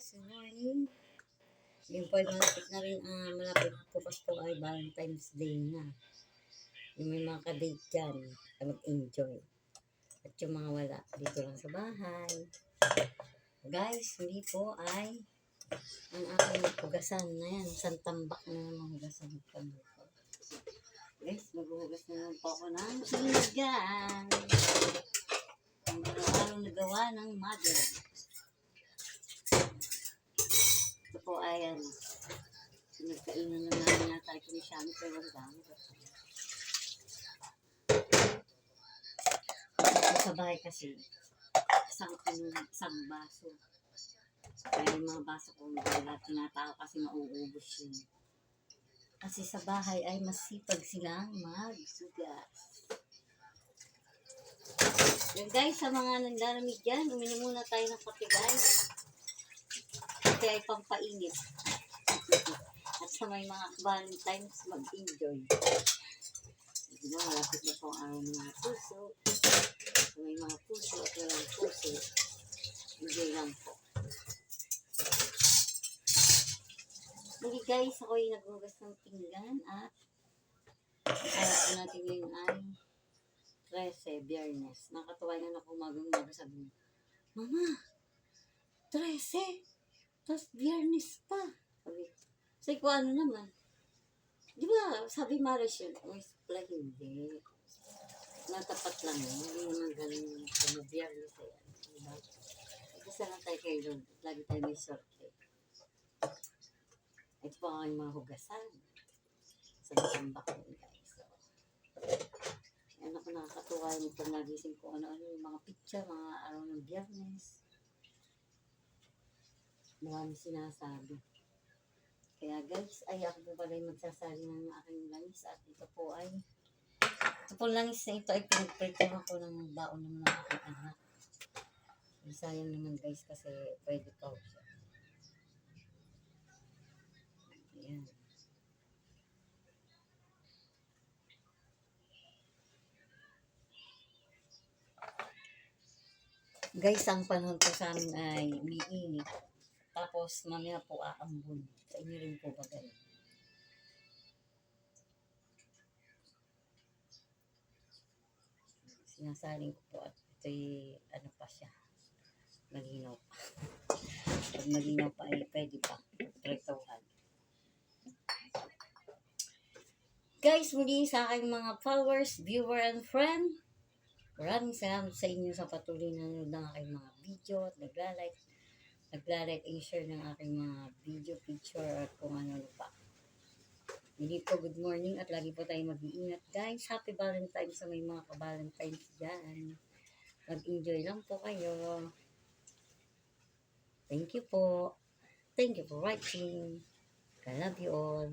guys, good morning. Yung po ay malapit na rin, malapit bukas po ay Valentine's Day na. Yung may mga kadate dyan, mag-enjoy. At yung mga wala, dito lang sa bahay. Guys, hindi po ay ang aking hugasan na yan. Isang tambak na naman hugasan ko. Guys, maghuhugas na naman po ako ng sinigang. Ang araw na gawa ng mother. Ito po ay nagkainan na namin yata ito ni Shami pero ang dami. Sa bahay kasi, isang baso. Kaya yung mga baso ko, lahat tinatao kasi mauubos yun. Kasi sa bahay ay masipag silang magsugas. Yan guys, sa mga nandaramig dyan, uminom muna tayo ng kape guys. Kape ay pampainit. At sa may mga Valentine's, mag-enjoy. Diba, malapit na po ang mga puso. Sa may mga puso at walang puso, enjoy lang po. Hindi guys, ako yung naghugas ng pinggan at harap ko natin ngayon ay 13, Biyernes. Nakatuwa yan ako umagang-umaga sabi niya, Mama, 13? Tapos Biyernes pa. Sabi ko, ano naman? Di ba, sabi Maris yun, pala hindi. Natapat lang yun. Hindi naman ganun yung Biyernes na yan. Diba? Isa lang tayo kay Lord. Lagi tayo may sorte. Ito po ang mga hugasan. Sa matambak yun guys. So, yan ako nakakatuwa yung pag nagising ko ano-ano yung mga picture, mga araw ng Biyernes. Marami sinasabi. Kaya guys, ay ako po pala yung magsasali ng aking langis at ito po langis na ito ay pinagprepare ako ng baon ng mga aking anak. Sayang naman guys kasi pwede pa siya. Ayan. Guys, ang panahon po sa amin ay umiinit. Tapos mamaya po aambon. Sa inyo rin po ba ganun? Sinasaling ko po at ito'y ano pa siya. Malinaw pa. Pag malinaw pa ay pwede pa. Tretohan. Guys, muli sa aking mga followers, viewer, and friend, maraming salamat sa inyo sa patuloy na nanonood ng aking mga video at nagla-like and share ng aking mga video, picture, at kung ano pa. Hindi po, good morning at lagi po tayo mag-iingat guys. Happy Valentine's sa may mga ka-Valentine's dyan. Mag-enjoy lang po kayo. Thank you po. Thank you for watching. I love you all.